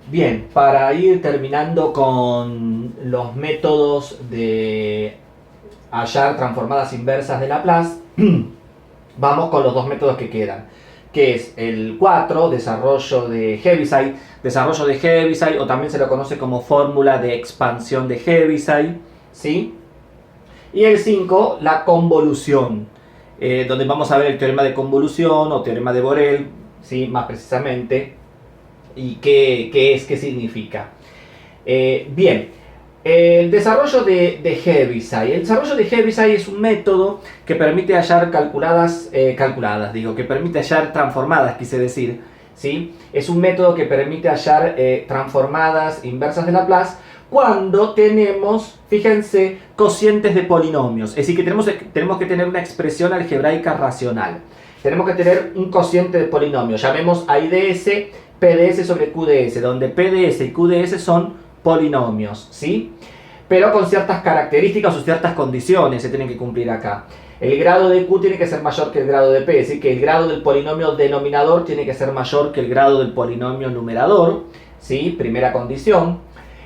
Bien, para ir terminando con los métodos de hallar transformadas inversas de Laplace, vamos con los dos métodos que quedan, que es el 4, desarrollo de Heaviside, o también se lo conoce como fórmula de expansión de Heaviside, ¿sí? Y el 5, la convolución, donde vamos a ver el teorema de convolución o teorema de Borel, ¿sí? Más precisamente, y qué significa. Bien, el desarrollo de Heaviside. El desarrollo de Heaviside es un método que permite hallar que permite hallar transformadas, quise decir, ¿sí? Es un método que permite hallar transformadas inversas de Laplace cuando tenemos, fíjense, cocientes de polinomios. Es decir, que tenemos que tener una expresión algebraica racional. Tenemos que tener un cociente de polinomios. Llamemos a IDS PDS sobre QDS, donde PDS y QDS son polinomios, ¿sí? Pero con ciertas características o ciertas condiciones se tienen que cumplir acá. El grado de Q tiene que ser mayor que el grado de P, es decir, que el grado del polinomio denominador tiene que ser mayor que el grado del polinomio numerador, ¿sí? Primera condición.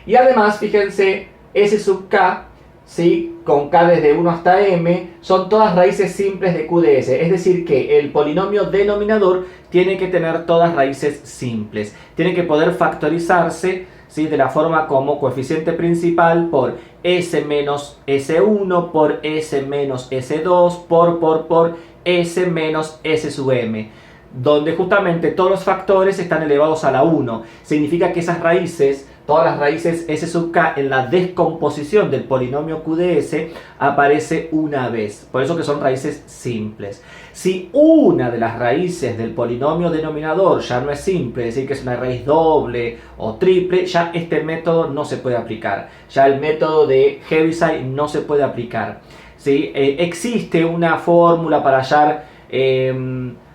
Y además, fíjense, S sub K, ¿sí? Con K desde 1 hasta M, son todas raíces simples de QDS, es decir que el polinomio denominador tiene que tener todas raíces simples, tiene que poder factorizarse, ¿sí? De la forma como coeficiente principal por S menos S1 por S menos S2 por S menos S sub M, donde justamente todos los factores están elevados a la 1. Significa que esas raíces, todas las raíces S sub K en la descomposición del polinomio QDS aparece una vez. Por eso que son raíces simples. Si una de las raíces del polinomio denominador ya no es simple, es decir que es una raíz doble o triple, ya este método no se puede aplicar. Ya el método de Heaviside no se puede aplicar, ¿sí? Existe una fórmula para hallar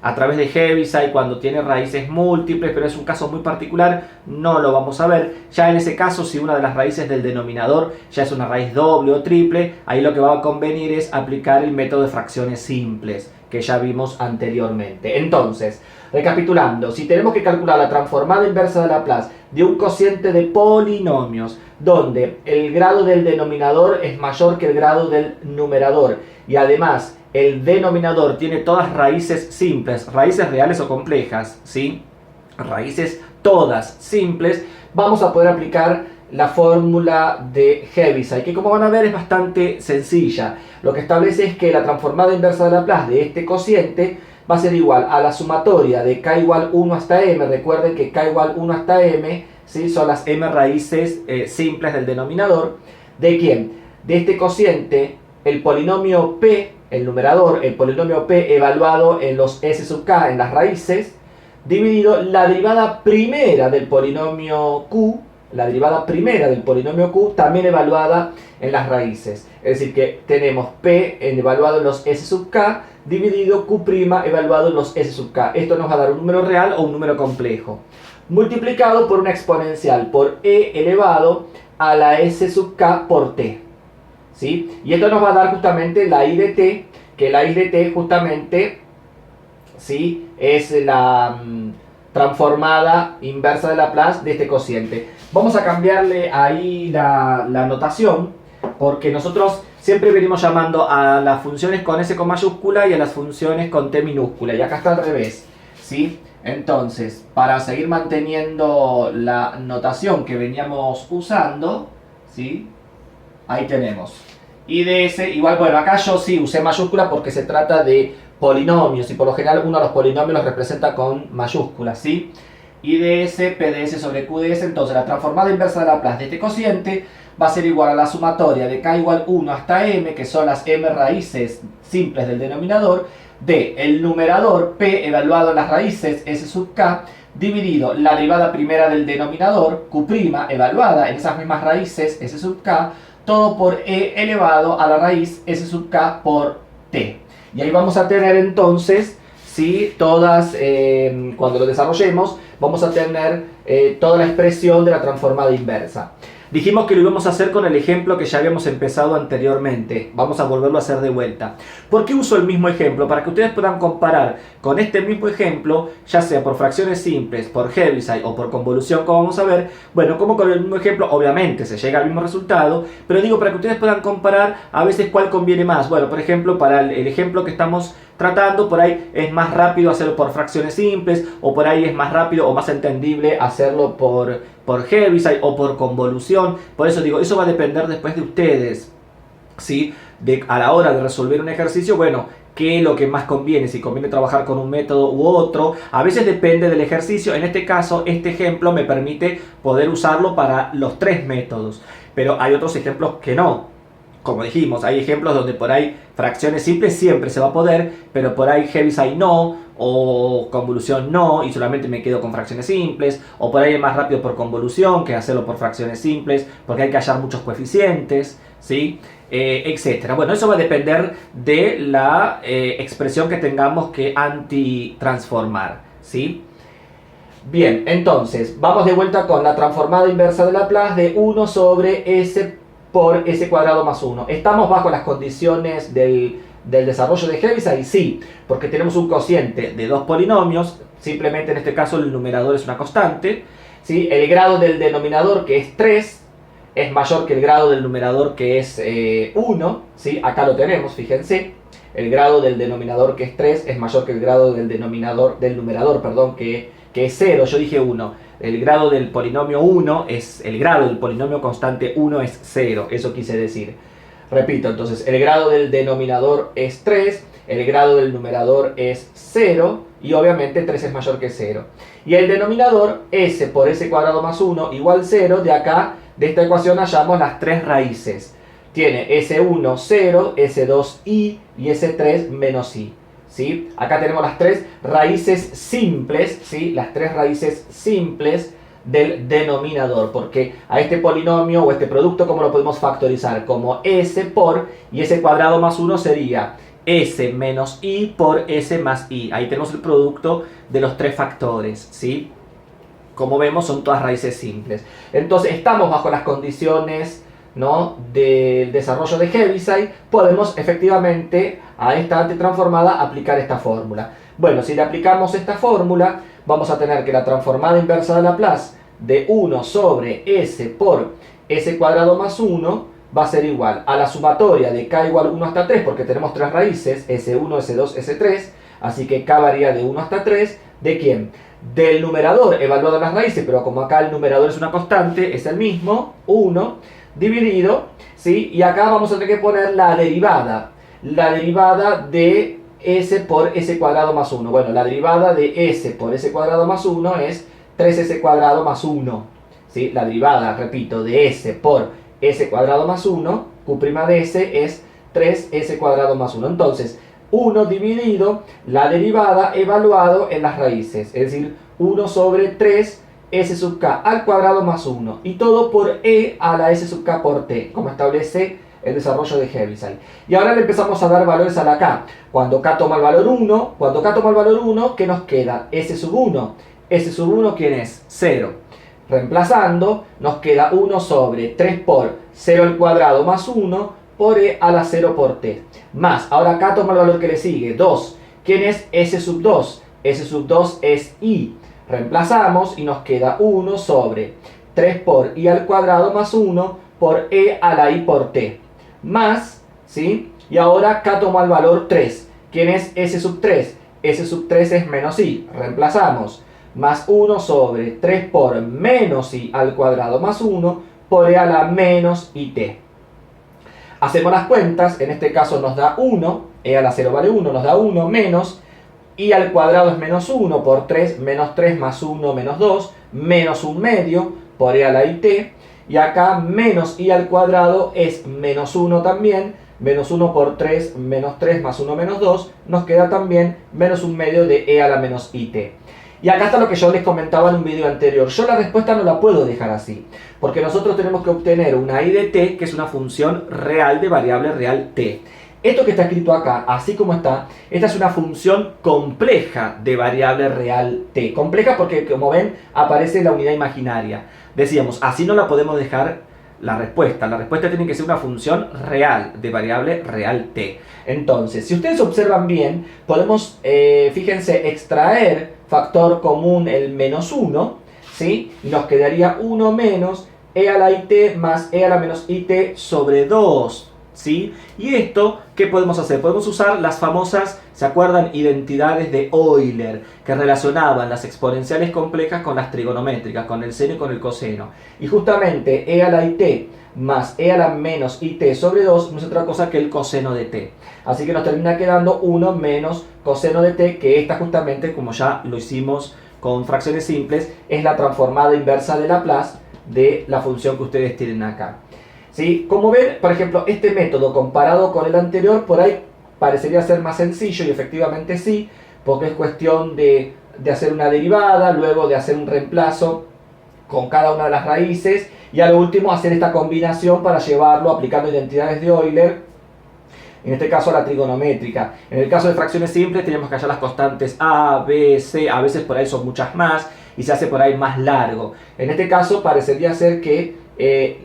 a través de Heaviside cuando tiene raíces múltiples, pero es un caso muy particular, no lo vamos a ver. Ya en ese caso, si una de las raíces del denominador ya es una raíz doble o triple, ahí lo que va a convenir es aplicar el método de fracciones simples que ya vimos anteriormente. Entonces, recapitulando, si tenemos que calcular la transformada inversa de Laplace de un cociente de polinomios donde el grado del denominador es mayor que el grado del numerador y además el denominador tiene todas raíces simples, raíces reales o complejas, ¿sí? Raíces todas simples, vamos a poder aplicar la fórmula de Heaviside, que como van a ver es bastante sencilla. Lo que establece es que la transformada inversa de Laplace de este cociente va a ser igual a la sumatoria de k igual 1 hasta m. Recuerden que k igual 1 hasta m, ¿sí? Son las m raíces simples del denominador. ¿De quién? De este cociente, el polinomio p, el numerador, el polinomio p evaluado en los s sub k, en las raíces, dividido la derivada primera del polinomio q, también evaluada en las raíces. Es decir que tenemos p evaluado en los s sub k dividido q' evaluado en los s sub k. Esto nos va a dar un número real o un número complejo, multiplicado por una exponencial, por e elevado a la s sub k por t, ¿sí? Y esto nos va a dar justamente la i de t, que la i de t justamente, ¿sí? Es la transformada inversa de Laplace de este cociente. Vamos a cambiarle ahí la notación, porque nosotros siempre venimos llamando a las funciones con S con mayúscula y a las funciones con T minúscula, y acá está al revés, ¿sí? Entonces, para seguir manteniendo la notación que veníamos usando, ¿sí? Ahí tenemos IDS igual, bueno, acá yo sí usé mayúscula porque se trata de polinomios y por lo general uno de los polinomios los representa con mayúsculas, ¿sí? IDS, PDS sobre QDS, entonces la transformada inversa de Laplace de este cociente va a ser igual a la sumatoria de k igual 1 hasta m, que son las m raíces simples del denominador, de el numerador p evaluado en las raíces s sub k, dividido la derivada primera del denominador, q' evaluada en esas mismas raíces s sub k, todo por e elevado a la raíz s sub k por t. Y ahí vamos a tener entonces, ¿sí? Todas, cuando lo desarrollemos, vamos a tener toda la expresión de la transformada inversa. Dijimos que lo íbamos a hacer con el ejemplo que ya habíamos empezado anteriormente. Vamos a volverlo a hacer de vuelta. ¿Por qué uso el mismo ejemplo? Para que ustedes puedan comparar con este mismo ejemplo, ya sea por fracciones simples, por Heaviside o por convolución, como vamos a ver. Bueno, como con el mismo ejemplo, obviamente se llega al mismo resultado, pero digo para que ustedes puedan comparar a veces cuál conviene más. Bueno, por ejemplo, para el ejemplo que estamos tratando, por ahí es más rápido hacerlo por fracciones simples, o por ahí es más rápido o más entendible hacerlo por Heaviside o por convolución. Por eso digo, eso va a depender después de ustedes, ¿sí? A la hora de resolver un ejercicio, bueno, qué es lo que más conviene, si conviene trabajar con un método u otro. A veces depende del ejercicio. En este caso, este ejemplo me permite poder usarlo para los tres métodos, pero hay otros ejemplos que no. Como dijimos, hay ejemplos donde por ahí fracciones simples siempre se va a poder, pero por ahí Heaviside no, o convolución no, y solamente me quedo con fracciones simples, o por ahí es más rápido por convolución que hacerlo por fracciones simples, porque hay que hallar muchos coeficientes, ¿sí? Etcétera. Bueno, eso va a depender de la expresión que tengamos que antitransformar, ¿sí? Bien, entonces, vamos de vuelta con la transformada inversa de Laplace de 1 sobre s por s cuadrado más 1. ¿Estamos bajo las condiciones del desarrollo de Heaviside? Sí, porque tenemos un cociente de dos polinomios, simplemente en este caso el numerador es una constante, ¿sí? El grado del denominador, que es 3, es mayor que el grado del numerador, que es 1, ¿sí? Acá lo tenemos, fíjense. El grado del denominador, que es 3, es mayor que el grado del numerador, perdón, que es 0. Yo dije 1. El grado del polinomio 1 es el grado del polinomio constante 1 es 0, eso quise decir. Repito, entonces el grado del denominador es 3, el grado del numerador es 0 y obviamente 3 es mayor que 0. Y el denominador, s por s cuadrado más 1 igual 0, de acá, de esta ecuación hallamos las tres raíces. Tiene S1 0, S2 i y S3 menos i. ¿Sí? Acá tenemos las tres raíces simples, ¿sí? Las tres raíces simples del denominador, porque a este polinomio o este producto, ¿cómo lo podemos factorizar? Como s por, y s cuadrado más 1 sería s menos i por s más i. Ahí tenemos el producto de los tres factores, ¿sí? Como vemos, son todas raíces simples. Entonces, estamos bajo las condiciones, ¿no?, del desarrollo de Heaviside. Podemos efectivamente a esta antitransformada aplicar esta fórmula. Bueno, si le aplicamos esta fórmula, vamos a tener que la transformada inversa de Laplace de 1 sobre s por s cuadrado más 1 va a ser igual a la sumatoria de k igual 1 hasta 3, porque tenemos tres raíces, s1, s2, s3, así que k varía de 1 hasta 3, ¿de quién? Del numerador evaluado en las raíces, pero como acá el numerador es una constante, es el mismo, 1, dividido, ¿sí? Y acá vamos a tener que poner la derivada de s por s cuadrado más 1. Bueno, la derivada de s por s cuadrado más 1 es 3s cuadrado más 1, ¿sí? La derivada, repito, de s por s cuadrado más 1, q' de s es 3s cuadrado más 1. Entonces, 1 dividido la derivada evaluado en las raíces, es decir, 1 sobre 3 s sub k al cuadrado más 1, y todo por e a la s sub k por t, como establece el desarrollo de Heaviside. Y ahora le empezamos a dar valores a la k. Cuando k toma el valor 1, ¿qué nos queda? S sub 1. S sub 1, ¿quién es? 0. Reemplazando, nos queda 1 sobre 3 por 0 al cuadrado más 1 por e a la 0 por t. Más, ahora k toma el valor que le sigue, 2. ¿Quién es S sub 2? S sub 2 es i. Reemplazamos y nos queda 1 sobre 3 por i al cuadrado más 1 por e a la i por t. Más, ¿sí? Y ahora k toma el valor 3. ¿Quién es S sub 3? S sub 3 es menos i. Reemplazamos. Más 1 sobre 3 por menos i al cuadrado más 1 por e a la menos it. Hacemos las cuentas. En este caso nos da 1. E a la 0 vale 1. Nos da 1 menos i al cuadrado es menos 1 por 3. Menos 3 más 1 menos 2. Menos 1 medio por e a la it. Y acá menos i al cuadrado es menos 1 también, menos 1 por 3, menos 3 más 1 menos 2, nos queda también menos 1 medio de e a la menos it. Y acá está lo que yo les comentaba en un video anterior. Yo la respuesta no la puedo dejar así, porque nosotros tenemos que obtener una i de t, que es una función real de variable real t. Esto que está escrito acá, así como está, esta es una función compleja de variable real t. Compleja porque, como ven, aparece la unidad imaginaria. Decíamos, así no la podemos dejar la respuesta. La respuesta tiene que ser una función real, de variable real t. Entonces, si ustedes observan bien, podemos, fíjense, extraer factor común el menos 1, ¿sí? Y nos quedaría 1 menos e a la it más e a la menos it sobre 2. ¿Sí? Y esto, ¿qué podemos hacer? Podemos usar las famosas, ¿se acuerdan? Identidades de Euler, que relacionaban las exponenciales complejas con las trigonométricas, con el seno y con el coseno. Y justamente e a la it más e a la menos it sobre 2 no es otra cosa que el coseno de t. Así que nos termina quedando 1 menos coseno de t, que esta justamente, como ya lo hicimos con fracciones simples, es la transformada inversa de Laplace de la función que ustedes tienen acá. ¿Sí? Como ven, por ejemplo, este método comparado con el anterior, por ahí parecería ser más sencillo, y efectivamente sí, porque es cuestión de hacer una derivada, luego de hacer un reemplazo con cada una de las raíces, y a lo último hacer esta combinación para llevarlo aplicando identidades de Euler, en este caso la trigonométrica. En el caso de fracciones simples tenemos que hallar las constantes a, b, c, a veces por ahí son muchas más, y se hace por ahí más largo. En este caso parecería ser que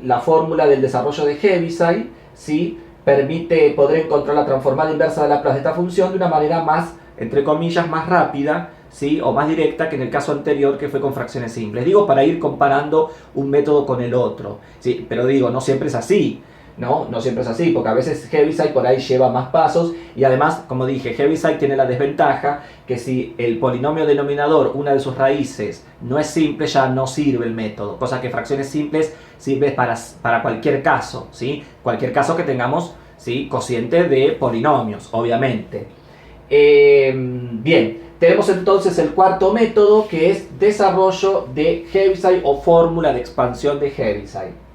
la fórmula del desarrollo de Heaviside, ¿sí?, permite poder encontrar la transformada inversa de Laplace de esta función de una manera más, entre comillas, más rápida, ¿sí?, o más directa que en el caso anterior, que fue con fracciones simples. Digo, para ir comparando un método con el otro, ¿sí? Pero digo, no siempre es así. No siempre es así, porque a veces Heaviside por ahí lleva más pasos, y además, como dije, Heaviside tiene la desventaja que si el polinomio denominador, una de sus raíces, no es simple, ya no sirve el método, cosa que fracciones simples sirve para cualquier caso, ¿sí? Cualquier caso que tengamos, ¿sí?, cociente de polinomios, obviamente. Bien, tenemos entonces el cuarto método, que es desarrollo de Heaviside o fórmula de expansión de Heaviside.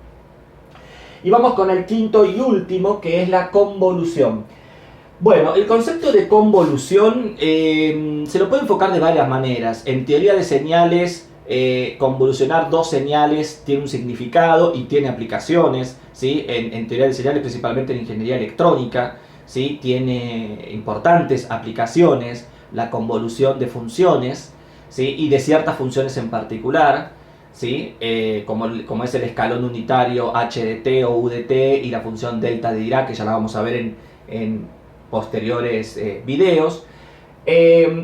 Y vamos con el quinto y último, que es la convolución. Bueno, el concepto de convolución se lo puede enfocar de varias maneras. En teoría de señales, convolucionar dos señales tiene un significado y tiene aplicaciones, ¿sí? En teoría de señales, principalmente en ingeniería electrónica, ¿sí?, tiene importantes aplicaciones, la convolución de funciones, ¿sí?, y de ciertas funciones en particular. ¿Sí? Como es el escalón unitario h de t o u de t y la función delta de Dirac, que ya la vamos a ver en posteriores videos.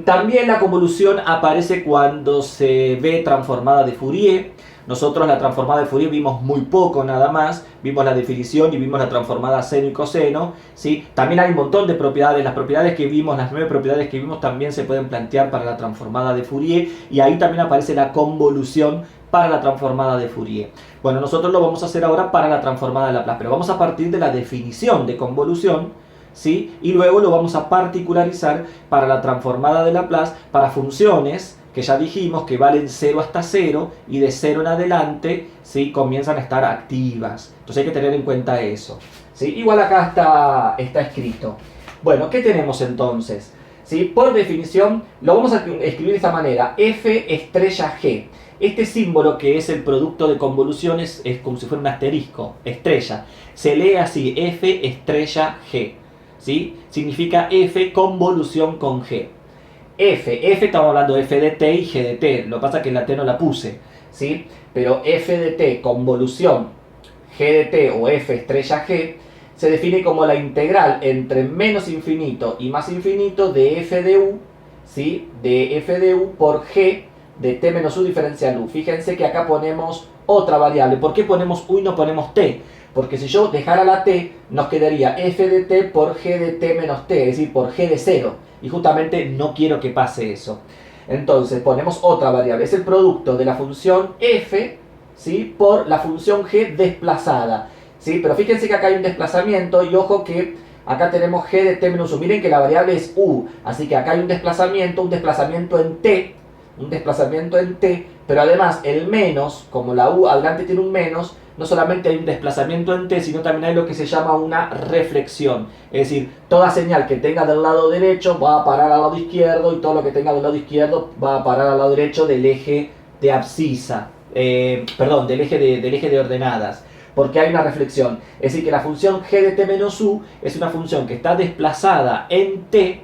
También la convolución aparece cuando se ve transformada de Fourier. Nosotros la transformada de Fourier vimos muy poco nada más, vimos la definición y vimos la transformada seno y coseno, ¿sí? También hay un montón de propiedades, las propiedades que vimos, las 9 propiedades que vimos también se pueden plantear para la transformada de Fourier, y ahí también aparece la convolución para la transformada de Fourier. Bueno, nosotros lo vamos a hacer ahora para la transformada de Laplace, pero vamos a partir de la definición de convolución, ¿sí?, y luego lo vamos a particularizar para la transformada de Laplace para funciones que ya dijimos que valen 0 hasta 0 y de 0 en adelante, ¿sí?, comienzan a estar activas. Entonces hay que tener en cuenta eso, ¿sí? Igual acá está escrito. Bueno, ¿qué tenemos entonces? ¿Sí? Por definición lo vamos a escribir de esta manera: f estrella g. Este símbolo, que es el producto de convoluciones, es como si fuera un asterisco, estrella. Se lee así, f estrella g, ¿sí? Significa f convolución con g. F estamos hablando de f de t y g de t, lo que pasa es que la t no la puse, ¿sí? Pero f de t convolución g de t o f estrella g se define como la integral entre menos infinito y más infinito de f de u, ¿sí?, de f de u por g de t menos u diferencial u. Fíjense que acá ponemos otra variable. ¿Por qué ponemos u y no ponemos t? Porque si yo dejara la t, nos quedaría f de t por g de t menos t, es decir, por g de 0. Y justamente no quiero que pase eso. Entonces ponemos otra variable. Es el producto de la función f, ¿sí?, por la función g desplazada, ¿sí? Pero fíjense que acá hay un desplazamiento, y ojo que acá tenemos g de t menos u. Miren que la variable es u, así que acá hay un desplazamiento en t, pero además el menos, como la u adelante tiene un menos, no solamente hay un desplazamiento en t, sino también hay lo que se llama una reflexión. Es decir, toda señal que tenga del lado derecho va a parar al lado izquierdo, y todo lo que tenga del lado izquierdo va a parar al lado derecho del eje de abscisa, del eje de ordenadas, porque hay una reflexión. Es decir, que la función g de t menos u es una función que está desplazada en t,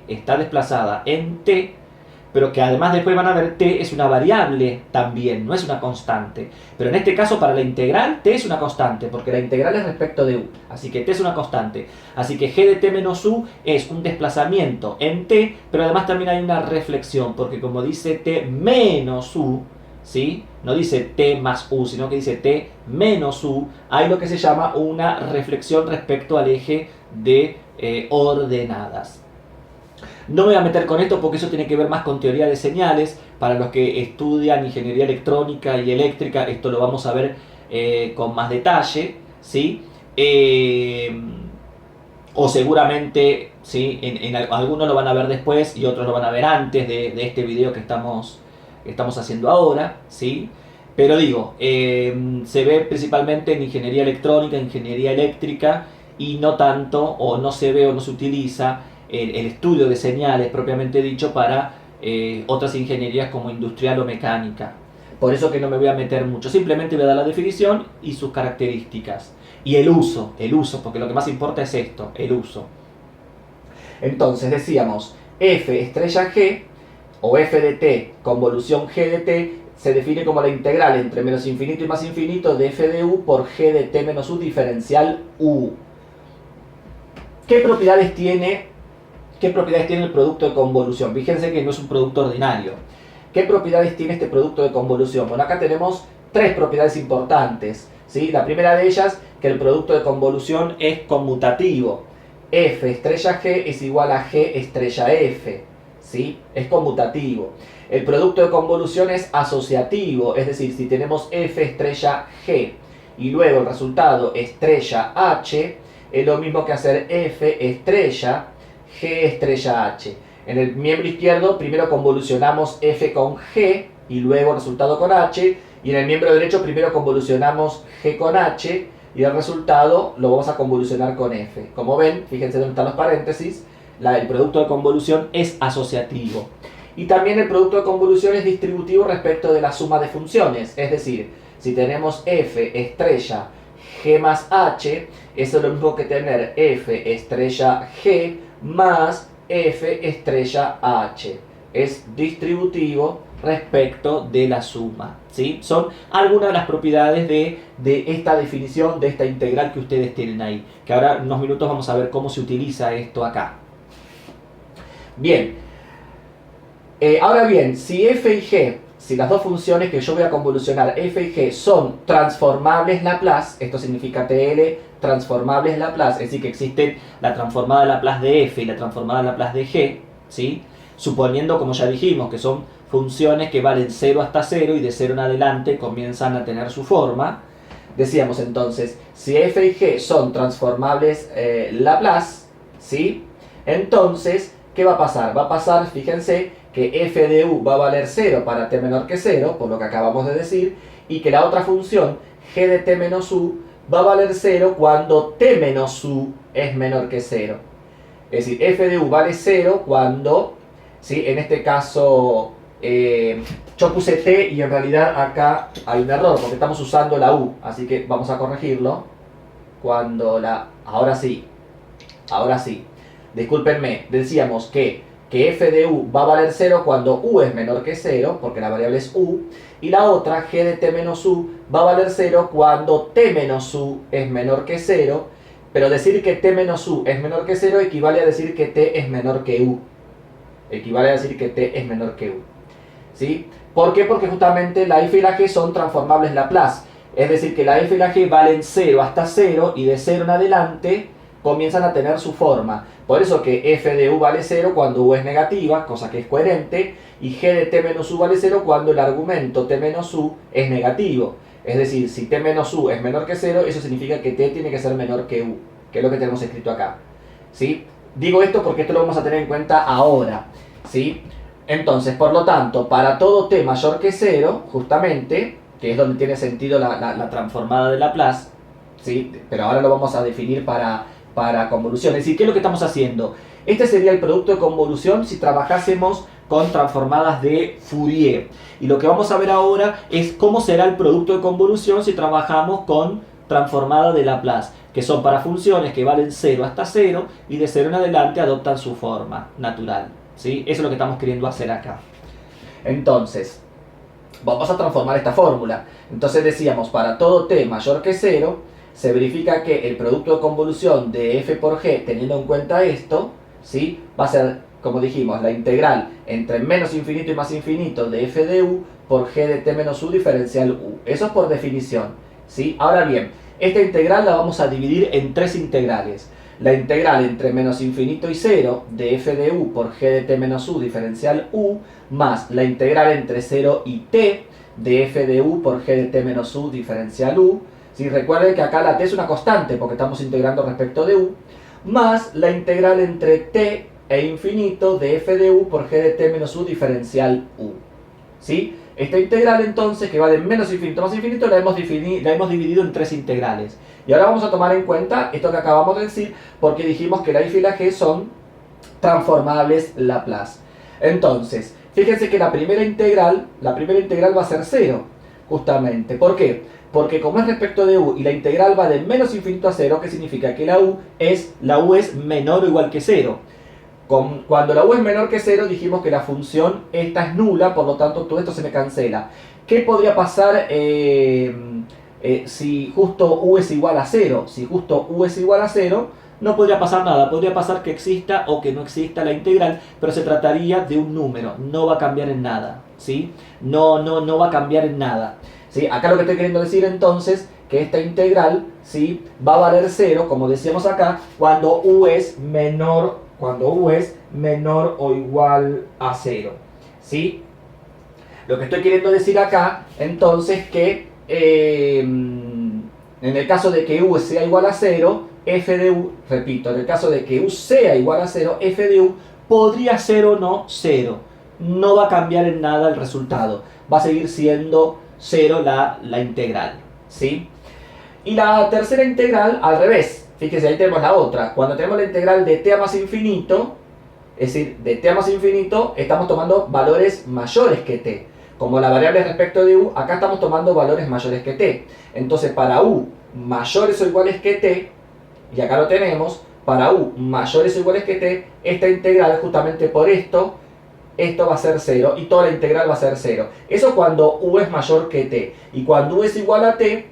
pero que además después van a ver t es una variable también, no es una constante. Pero en este caso para la integral t es una constante, porque la integral es respecto de u, así que t es una constante. Así que g de t menos u es un desplazamiento en t, pero además también hay una reflexión, porque como dice t menos u, ¿sí? No dice t más u, sino que dice t menos u, hay lo que se llama una reflexión respecto al eje de ordenadas. No me voy a meter con esto porque eso tiene que ver más con teoría de señales. Para los que estudian ingeniería electrónica y eléctrica, esto lo vamos a ver con más detalle, ¿sí? O seguramente, ¿sí? Algunos lo van a ver después y otros lo van a ver antes de este video que estamos haciendo ahora, ¿sí? Pero digo, se ve principalmente en ingeniería electrónica, ingeniería eléctrica, y no tanto, o no se ve o no se utiliza el estudio de señales propiamente dicho para otras ingenierías como industrial o mecánica. Por eso que no me voy a meter mucho, simplemente voy a dar la definición y sus características. Y el uso, porque lo que más importa es esto, el uso. Entonces decíamos, f estrella g, o f de t, convolución g de t, se define como la integral entre menos infinito y más infinito de f de u por g de t menos u diferencial u. ¿Qué propiedades tiene el producto de convolución? Fíjense que no es un producto ordinario. ¿Qué propiedades tiene este producto de convolución? Bueno, acá tenemos tres propiedades importantes, ¿sí? La primera de ellas, que el producto de convolución es conmutativo. F estrella g es igual a g estrella f, ¿sí? Es conmutativo. El producto de convolución es asociativo, es decir, si tenemos f estrella g y luego el resultado estrella h, es lo mismo que hacer f estrella g estrella h. En el miembro izquierdo primero convolucionamos f con g y luego el resultado con h, y en el miembro derecho primero convolucionamos g con h y el resultado lo vamos a convolucionar con f. Como ven, fíjense dónde están los paréntesis, el producto de convolución es asociativo. Y también el producto de convolución es distributivo respecto de la suma de funciones, es decir, si tenemos f estrella g más h, eso es lo mismo que tener f estrella g más f estrella h. Es distributivo respecto de la suma, ¿sí? Son algunas de las propiedades de esta definición, de esta integral que ustedes tienen ahí, que ahora en unos minutos vamos a ver cómo se utiliza esto acá. Bien, ahora bien, si f y g, si las dos funciones que yo voy a convolucionar, f y g, son transformables Laplace, esto significa TL, transformables Laplace, es decir, que existen la transformada Laplace de f y la transformada Laplace de g, ¿sí? Suponiendo, como ya dijimos, que son funciones que valen 0 hasta 0 y de 0 en adelante comienzan a tener su forma. Decíamos entonces, si f y g son transformables Laplace, ¿sí? Entonces, ¿qué va a pasar? Va a pasar, fíjense, que f de u va a valer 0 para t menor que 0, por lo que acabamos de decir, y que la otra función, g de t menos u, va a valer 0 cuando t menos u es menor que 0. Es decir, f de u vale 0 cuando, ¿sí? En este caso, yo puse t y en realidad acá hay un error, porque estamos usando la u, así que vamos a corregirlo. Ahora sí, discúlpenme, decíamos que f de u va a valer 0 cuando u es menor que 0, porque la variable es u, y la otra, g de t menos u, va a valer 0 cuando t menos u es menor que 0, pero decir que t menos u es menor que 0 equivale a decir que t es menor que u. ¿Sí? ¿Por qué? Porque justamente la f y la g son transformables Laplace, es decir, que la f y la g valen 0 hasta 0 y de 0 en adelante comienzan a tener su forma. Por eso que f de u vale 0 cuando u es negativa, cosa que es coherente, y g de t menos u vale 0 cuando el argumento t menos u es negativo. Es decir, si t menos u es menor que 0, eso significa que t tiene que ser menor que u, que es lo que tenemos escrito acá. ¿Sí? Digo esto porque esto lo vamos a tener en cuenta ahora, ¿sí? Entonces, por lo tanto, para todo t mayor que 0, justamente, que es donde tiene sentido la transformada de Laplace, ¿sí? Pero ahora lo vamos a definir para convolución. Es decir, ¿qué es lo que estamos haciendo? Este sería el producto de convolución si trabajásemos con transformadas de Fourier. Y lo que vamos a ver ahora es cómo será el producto de convolución si trabajamos con transformada de Laplace, que son para funciones que valen 0 hasta 0 y de 0 en adelante adoptan su forma natural, ¿sí? Eso es lo que estamos queriendo hacer acá. Entonces, vamos a transformar esta fórmula. Entonces decíamos, para todo t mayor que 0, se verifica que el producto de convolución de f por g, teniendo en cuenta esto, ¿sí?, va a ser, como dijimos, la integral entre menos infinito y más infinito de f de u por g de t menos u diferencial u. Eso es por definición, ¿sí? Ahora bien, esta integral la vamos a dividir en tres integrales. La integral entre menos infinito y 0 de f de u por g de t menos u diferencial u, más la integral entre 0 y t de f de u por g de t menos u diferencial u. ¿Sí? Recuerden que acá la t es una constante porque estamos integrando respecto de u, más la integral entre t e infinito de f de u por g de t menos u diferencial u. ¿Sí? Esta integral entonces, que va de menos infinito a más infinito, la hemos dividido en tres integrales. Y ahora vamos a tomar en cuenta esto que acabamos de decir, porque dijimos que la f y la g son transformables Laplace. Entonces, fíjense que la primera integral va a ser 0, justamente. ¿Por qué? Porque como es respecto de u y la integral va de menos infinito a 0, ¿qué significa? Que la u es menor o igual que 0. Cuando la u es menor que 0, dijimos que la función esta es nula, por lo tanto todo esto se me cancela. ¿Qué podría pasar si justo u es igual a 0? Si justo u es igual a 0, no podría pasar nada. Podría pasar que exista o que no exista la integral, pero se trataría de un número. No va a cambiar en nada, ¿sí? No va a cambiar en nada, ¿sí? Acá lo que estoy queriendo decir entonces, que esta integral, ¿sí?, va a valer 0, como decíamos acá, cuando u es menor o igual a 0, ¿sí? Lo que estoy queriendo decir acá, entonces, que en el caso de que u sea igual a 0, f de u, repito, en el caso de que u sea igual a 0, f de u podría ser o no 0. No va a cambiar en nada el resultado. Va a seguir siendo 0 la integral, ¿sí? Y la tercera integral, al revés. Fíjense, ahí tenemos la otra. Cuando tenemos la integral de t a más infinito, es decir, de t a más infinito, estamos tomando valores mayores que t. Como la variable es respecto de u, acá estamos tomando valores mayores que t. Entonces, para u mayores o iguales que t, y acá lo tenemos, para u mayores o iguales que t, esta integral justamente por esto va a ser 0 y toda la integral va a ser 0. Eso cuando u es mayor que t. Y cuando u es igual a t,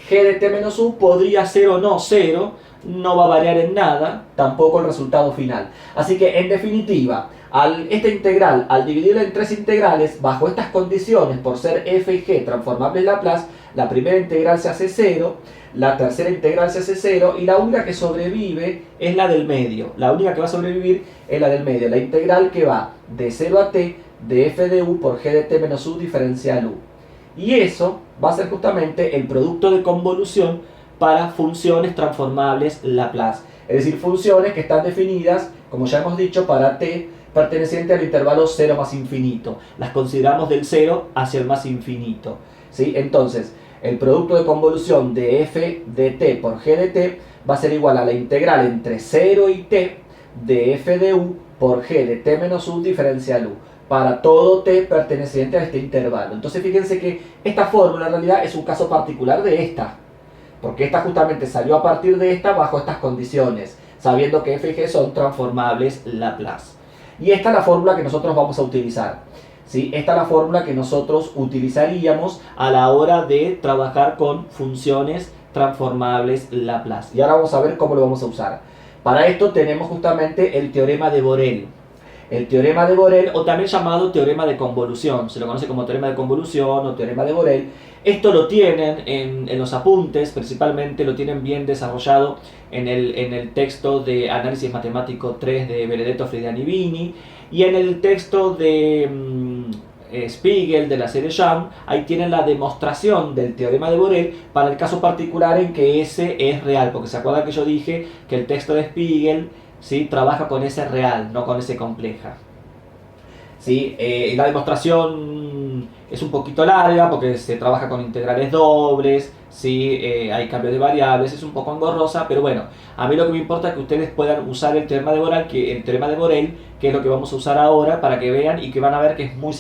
g de t menos u podría ser o no 0, no va a variar en nada, tampoco el resultado final. Así que, en definitiva, esta integral, al dividirla en tres integrales, bajo estas condiciones, por ser f y g transformables Laplace, la primera integral se hace 0, la tercera integral se hace 0, y la única que sobrevive es la del medio. La única que va a sobrevivir es la del medio, la integral que va de 0 a t de f de u por g de t menos u diferencial u. Y eso va a ser justamente el producto de convolución para funciones transformables Laplace. Es decir, funciones que están definidas, como ya hemos dicho, para t perteneciente al intervalo 0 más infinito. Las consideramos del 0 hacia el más infinito, ¿sí? Entonces, el producto de convolución de f de t por g de t va a ser igual a la integral entre 0 y t de f de u por g de t menos u diferencial u, para todo t perteneciente a este intervalo. Entonces fíjense que esta fórmula en realidad es un caso particular de esta, porque esta justamente salió a partir de esta bajo estas condiciones, sabiendo que f y g son transformables Laplace. Y esta es la fórmula que nosotros vamos a utilizar, ¿sí? Esta es la fórmula que nosotros utilizaríamos a la hora de trabajar con funciones transformables Laplace. Y ahora vamos a ver cómo lo vamos a usar. Para esto tenemos justamente el teorema de Borel. El teorema de Borel, o también llamado teorema de convolución, se lo conoce como teorema de convolución o teorema de Borel. Esto lo tienen en los apuntes, principalmente lo tienen bien desarrollado en el texto de Análisis Matemático 3 de Benedetto Frediani-Vini, y en el texto de Spiegel de la serie Young. Ahí tienen la demostración del teorema de Borel para el caso particular en que ese es real, porque se acuerdan que yo dije que el texto de Spiegel, ¿sí?, trabaja con ese real, no con ese compleja. ¿Sí? La demostración es un poquito larga porque se trabaja con integrales dobles, ¿sí? Hay cambios de variables, es un poco engorrosa, pero bueno, a mí lo que me importa es que ustedes puedan usar el teorema de Borel, que es lo que vamos a usar ahora, para que vean y que van a ver que es muy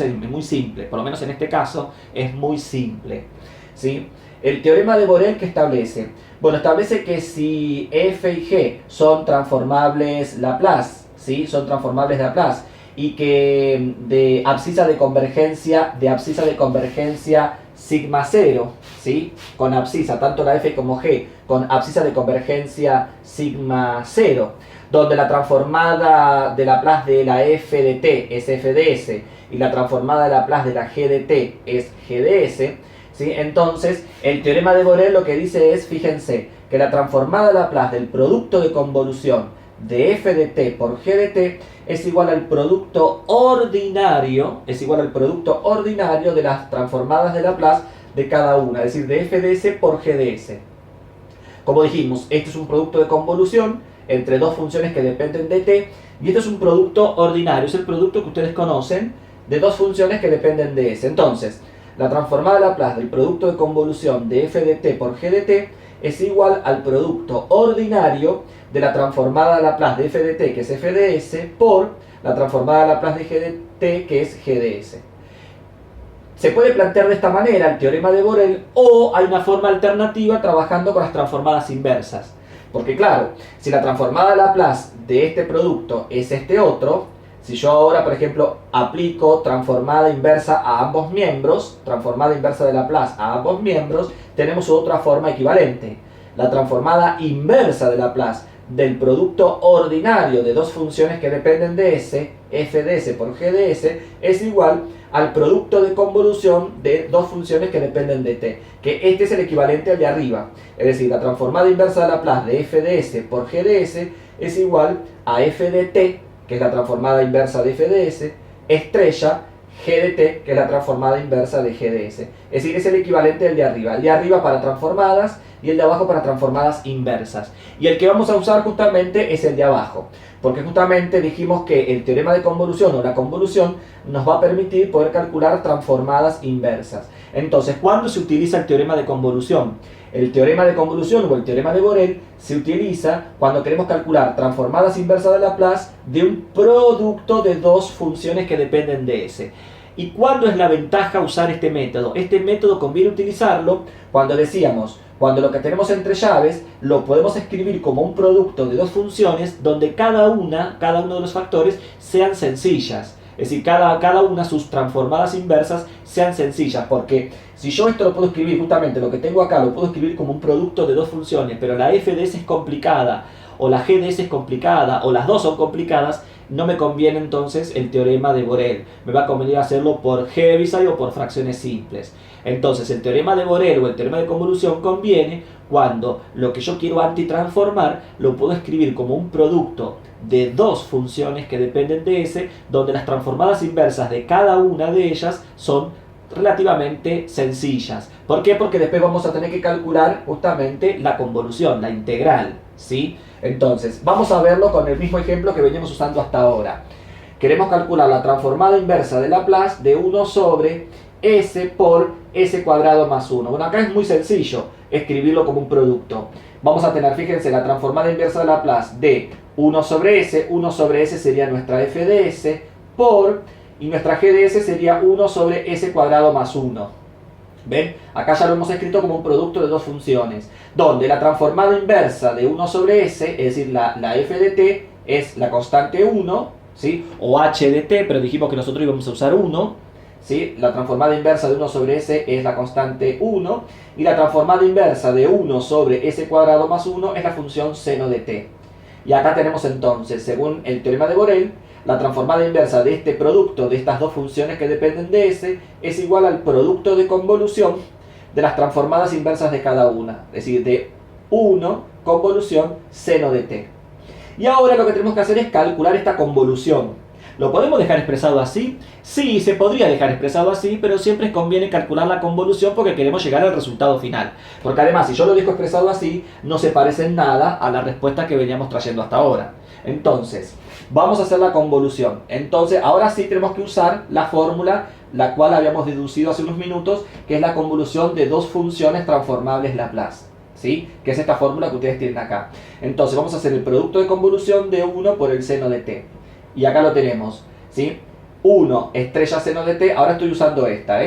simple, por lo menos en este caso es muy simple, ¿sí? El teorema de Borel, ¿qué establece? Bueno, establece que si f y g son transformables Laplace, ¿sí?, son transformables Laplace, y que de abscisa de convergencia sigma 0, ¿sí? Con abscisa, tanto la f como g, con abscisa de convergencia sigma 0, donde la transformada de Laplace de la f de t es f de s y la transformada de Laplace de la g de t es g de s, ¿sí? Entonces, el teorema de Borel lo que dice es, fíjense, que la transformada de Laplace del producto de convolución de f de t por g de t es igual al producto ordinario, de las transformadas de Laplace de cada una, es decir, de f de s por g de s. Como dijimos, este es un producto de convolución entre dos funciones que dependen de t, y esto es un producto ordinario, es el producto que ustedes conocen de dos funciones que dependen de s. Entonces, la transformada de Laplace del producto de convolución de f de t por g de t es igual al producto ordinario de la transformada de Laplace de f de t, que es f de s, por la transformada de Laplace de g de t, que es g de s. Se puede plantear de esta manera el teorema de Borel, o hay una forma alternativa trabajando con las transformadas inversas. Porque claro, si la transformada de Laplace de este producto es este otro, si yo ahora, por ejemplo, aplico transformada inversa a ambos miembros, transformada inversa de Laplace a ambos miembros, tenemos otra forma equivalente. La transformada inversa de Laplace del producto ordinario de dos funciones que dependen de s, f de s por g de s, es igual al producto de convolución de dos funciones que dependen de t, que este es el equivalente al de arriba. Es decir, la transformada inversa de Laplace de f de s por g de s es igual a f de t, que es la transformada inversa de f de s, estrella g de t, que es la transformada inversa de g de s. Es decir, es el equivalente del de arriba. El de arriba para transformadas y el de abajo para transformadas inversas. Y el que vamos a usar justamente es el de abajo, porque justamente dijimos que el teorema de convolución o la convolución nos va a permitir poder calcular transformadas inversas. Entonces, ¿cuándo se utiliza el teorema de convolución? El teorema de convolución o el teorema de Borel se utiliza cuando queremos calcular transformadas inversas de Laplace de un producto de dos funciones que dependen de S. ¿Y cuándo es la ventaja usar este método? Este método conviene utilizarlo cuando decíamos, cuando lo que tenemos entre llaves lo podemos escribir como un producto de dos funciones donde cada uno de los factores sean sencillas. Es decir, cada una de sus transformadas inversas sean sencillas, porque si yo esto lo puedo escribir, justamente lo que tengo acá lo puedo escribir como un producto de dos funciones, pero la f de s es complicada, o la g de s es complicada, o las dos son complicadas, no me conviene entonces el teorema de Borel. Me va a convenir hacerlo por Heaviside o por fracciones simples. Entonces el teorema de Borel o el teorema de convolución conviene cuando lo que yo quiero antitransformar lo puedo escribir como un producto de dos funciones que dependen de S, donde las transformadas inversas de cada una de ellas son relativamente sencillas. ¿Por qué? Porque después vamos a tener que calcular justamente la convolución, la integral, ¿sí? Entonces, vamos a verlo con el mismo ejemplo que veníamos usando hasta ahora. Queremos calcular la transformada inversa de Laplace de 1 sobre s por s cuadrado más 1. Bueno, acá es muy sencillo escribirlo como un producto. Vamos a tener, fíjense, la transformada inversa de Laplace de 1 sobre s sería nuestra f de s, por, y nuestra g de s sería 1 sobre s cuadrado más 1. ¿Ven? Acá ya lo hemos escrito como un producto de dos funciones, donde la transformada inversa de 1 sobre s, es decir, la f de t, es la constante 1, ¿sí? O h de t, pero dijimos que nosotros íbamos a usar 1. ¿Sí? La transformada inversa de 1 sobre s es la constante 1, y la transformada inversa de 1 sobre s cuadrado más 1 es la función seno de t. Y acá tenemos entonces, según el teorema de Borel, la transformada inversa de este producto de estas dos funciones que dependen de s es igual al producto de convolución de las transformadas inversas de cada una, es decir, de 1 convolución seno de t. Y ahora lo que tenemos que hacer es calcular esta convolución. ¿Lo podemos dejar expresado así? Sí, se podría dejar expresado así, pero siempre conviene calcular la convolución porque queremos llegar al resultado final. Porque además, si yo lo dejo expresado así, no se parece en nada a la respuesta que veníamos trayendo hasta ahora. Entonces, vamos a hacer la convolución. Entonces, ahora sí tenemos que usar la fórmula, la cual habíamos deducido hace unos minutos, que es la convolución de dos funciones transformables Laplace, ¿sí? Que es esta fórmula que ustedes tienen acá. Entonces, vamos a hacer el producto de convolución de 1 por el seno de t. Y acá lo tenemos, ¿sí? 1 estrella seno de t, ahora estoy usando esta,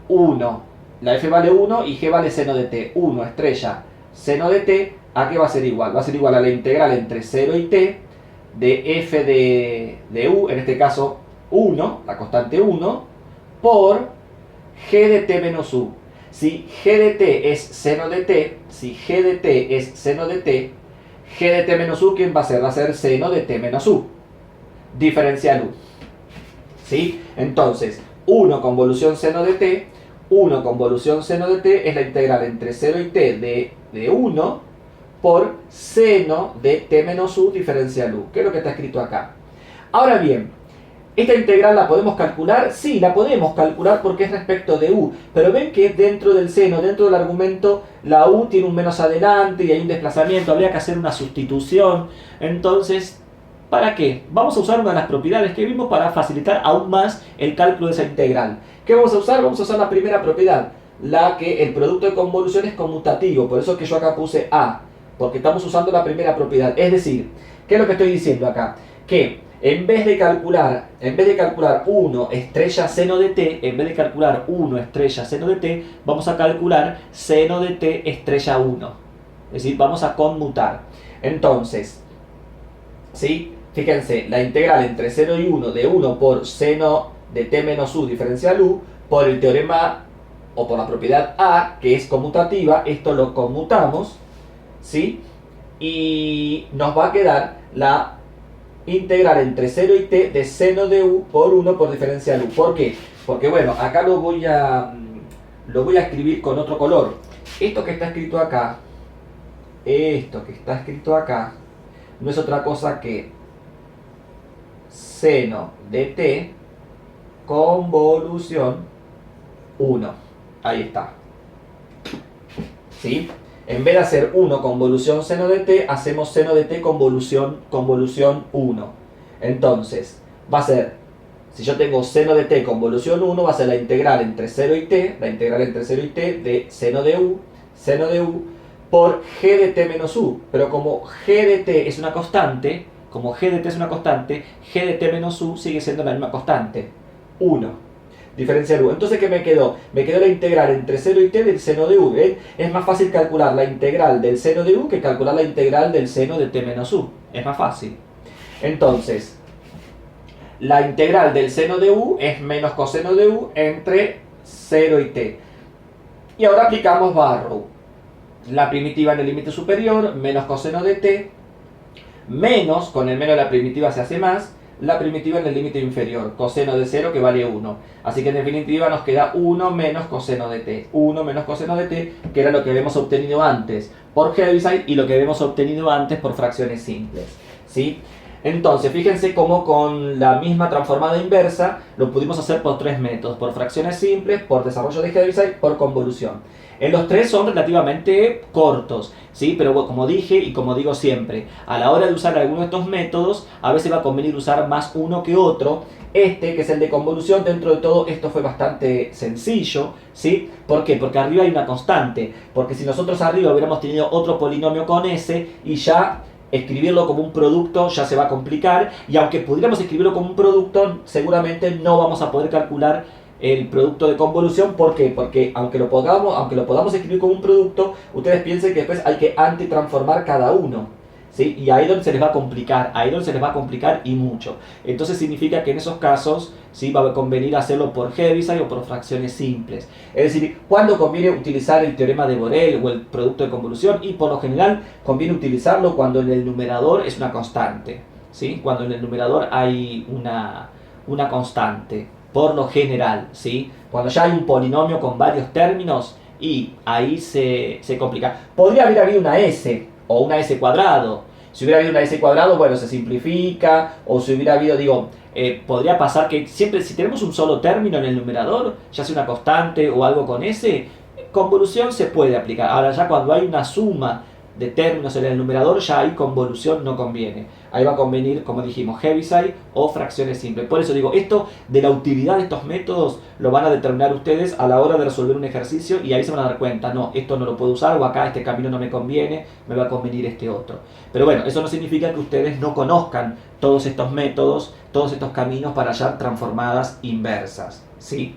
1, la f vale 1 y g vale seno de t. 1 estrella seno de t, ¿a qué va a ser igual? Va a ser igual a la integral entre 0 y t de f de u, en este caso 1, la constante 1, por g de t menos u. Si g de t es seno de t, si g de t es seno de t, g de t menos u, ¿quién va a ser? Va a ser seno de t menos u, diferencial u. ¿Sí? Entonces, 1 convolución seno de t, 1 convolución seno de t es la integral entre 0 y t de 1 por seno de t menos u diferencial u, que es lo que está escrito acá. Ahora bien, ¿esta integral la podemos calcular? Sí, la podemos calcular porque es respecto de u, pero ven que dentro del seno, dentro del argumento, la u tiene un menos adelante y hay un desplazamiento, habría que hacer una sustitución. Entonces, ¿para qué? Vamos a usar una de las propiedades que vimos para facilitar aún más el cálculo de esa integral. ¿Qué vamos a usar? Vamos a usar la primera propiedad, la que el producto de convolución es conmutativo, por eso que yo acá puse a, porque estamos usando la primera propiedad. Es decir, ¿qué es lo que estoy diciendo acá? Que en vez de calcular 1 estrella seno de t, en vez de calcular 1 estrella seno de t, vamos a calcular seno de t estrella 1. Es decir, vamos a conmutar. Entonces, ¿sí? Fíjense, la integral entre 0 y 1 de 1 por seno de t menos u diferencial u, por el teorema o por la propiedad a, que es conmutativa, esto lo conmutamos, ¿sí? Y nos va a quedar la integral entre 0 y t de seno de u por 1 por diferencial u. ¿Por qué? Porque bueno, acá lo voy a escribir con otro color. Esto que está escrito acá, no es otra cosa que seno de t convolución 1. Ahí está. ¿Sí? En vez de hacer 1 convolución seno de t, hacemos seno de t convolución 1. Entonces, va a ser, si yo tengo seno de t convolución 1, va a ser la integral entre 0 y t, de seno de u, por g de t menos u. Pero como g de t es una constante, g de t menos u sigue siendo la misma constante, 1. Diferencial u. Entonces, ¿qué me quedó? Me quedó la integral entre 0 y t del seno de u. ¿Ven? Es más fácil calcular la integral del seno de u que calcular la integral del seno de t menos u. Es más fácil. Entonces, la integral del seno de u es menos coseno de u entre 0 y t. Y ahora aplicamos Barrow. La primitiva en el límite superior, menos coseno de t, menos, con el menos la primitiva se hace más, la primitiva en el límite inferior, coseno de 0 que vale 1. Así que en definitiva nos queda 1 menos coseno de t. 1 menos coseno de t, que era lo que habíamos obtenido antes por Heaviside y lo que habíamos obtenido antes por fracciones simples. ¿Sí? Entonces, fíjense cómo con la misma transformada inversa lo pudimos hacer por 3 métodos. Por fracciones simples, por desarrollo de Heaviside, por convolución. En los tres son relativamente cortos, ¿sí? Pero como dije y como digo siempre, a la hora de usar alguno de estos métodos, a veces va a convenir usar más uno que otro. Este, que es el de convolución, dentro de todo esto fue bastante sencillo, ¿sí? ¿Por qué? Porque arriba hay una constante. Porque si nosotros arriba hubiéramos tenido otro polinomio con s y ya escribirlo como un producto ya se va a complicar. Y aunque pudiéramos escribirlo como un producto, seguramente no vamos a poder calcular el producto de convolución. ¿Por qué? Porque aunque lo podamos escribir como un producto, ustedes piensen que después hay que antitransformar cada uno, ¿sí? Y ahí es donde se les va a complicar, y mucho. Entonces significa que en esos casos, ¿sí?, va a convenir hacerlo por Heaviside o por fracciones simples. Es decir, ¿cuándo conviene utilizar el teorema de Borel o el producto de convolución? Y por lo general conviene utilizarlo cuando en el numerador es una constante, ¿sí? Cuando en el numerador hay una constante. Por lo general, ¿sí? Cuando ya hay un polinomio con varios términos, y ahí se complica. Podría haber habido una s o una s cuadrado. Si hubiera habido una s cuadrado, bueno, se simplifica. O si hubiera habido, podría pasar que siempre, si tenemos un solo término en el numerador, ya sea una constante o algo con s, convolución se puede aplicar. Ahora ya cuando hay una suma de términos en el numerador, ya ahí convolución no conviene. Ahí va a convenir, como dijimos, Heaviside o fracciones simples. Por eso digo, esto de la utilidad de estos métodos lo van a determinar ustedes a la hora de resolver un ejercicio, y ahí se van a dar cuenta, no, esto no lo puedo usar, o acá este camino no me conviene, me va a convenir este otro. Pero bueno, eso no significa que ustedes no conozcan todos estos métodos, todos estos caminos para hallar transformadas inversas, ¿sí?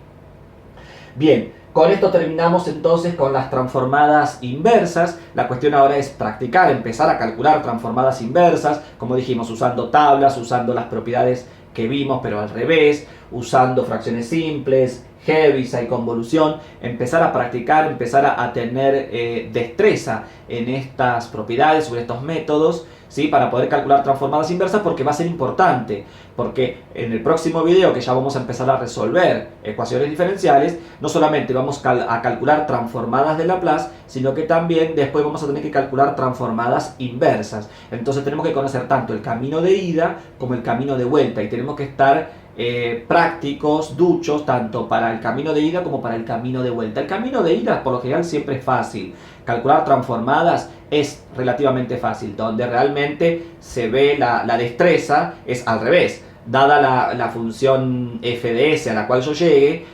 Bien. Con esto terminamos entonces con las transformadas inversas. La cuestión ahora es practicar, empezar a calcular transformadas inversas, como dijimos, usando tablas, usando las propiedades que vimos, pero al revés, usando fracciones simples, Heaviside, convolución, empezar a practicar, empezar a tener destreza en estas propiedades o en estos métodos, ¿sí? Para poder calcular transformadas inversas, porque va a ser importante, porque en el próximo video que ya vamos a empezar a resolver ecuaciones diferenciales, no solamente vamos a calcular transformadas de Laplace, sino que también después vamos a tener que calcular transformadas inversas. Entonces tenemos que conocer tanto el camino de ida como el camino de vuelta, y tenemos que estar prácticos, duchos, tanto para el camino de ida como para el camino de vuelta. El camino de ida por lo general siempre es fácil. Calcular transformadas es relativamente fácil. Donde realmente se ve la destreza es al revés. Dada la función f de s a la cual yo llegue,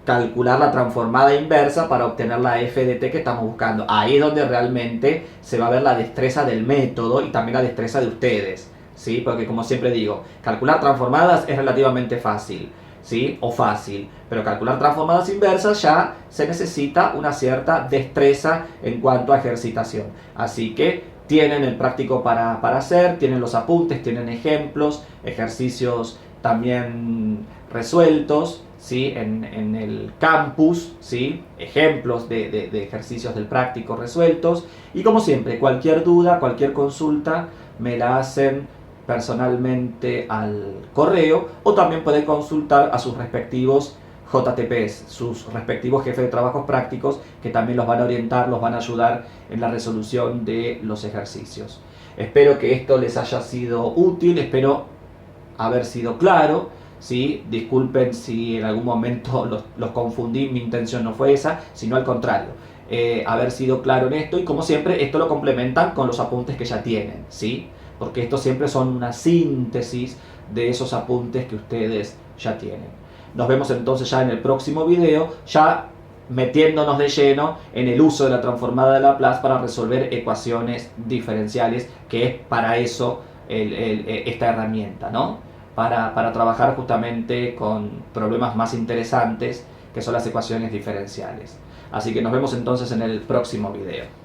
calcular la transformada inversa para obtener la f de t que estamos buscando. Ahí es donde realmente se va a ver la destreza del método y también la destreza de ustedes, ¿sí? Porque como siempre digo, calcular transformadas es relativamente fácil, ¿sí? O fácil, pero calcular transformadas inversas ya se necesita una cierta destreza en cuanto a ejercitación. Así que tienen el práctico para hacer, tienen los apuntes, tienen ejemplos, ejercicios también resueltos, ¿sí? En el campus, ¿sí? Ejemplos de ejercicios del práctico resueltos. Y como siempre, cualquier duda, cualquier consulta, me la hacen personalmente al correo, o también pueden consultar a sus respectivos JTPs, sus respectivos jefes de trabajos prácticos, que también los van a orientar, los van a ayudar en la resolución de los ejercicios. Espero que esto les haya sido útil, espero haber sido claro, ¿sí? Disculpen si en algún momento los confundí, mi intención no fue esa, sino al contrario, haber sido claro en esto, y como siempre esto lo complementan con los apuntes que ya tienen, ¿sí? Porque estos siempre son una síntesis de esos apuntes que ustedes ya tienen. Nos vemos entonces ya en el próximo video, ya metiéndonos de lleno en el uso de la transformada de Laplace para resolver ecuaciones diferenciales, que es para eso esta herramienta, ¿no? Para trabajar justamente con problemas más interesantes, que son las ecuaciones diferenciales. Así que nos vemos entonces en el próximo video.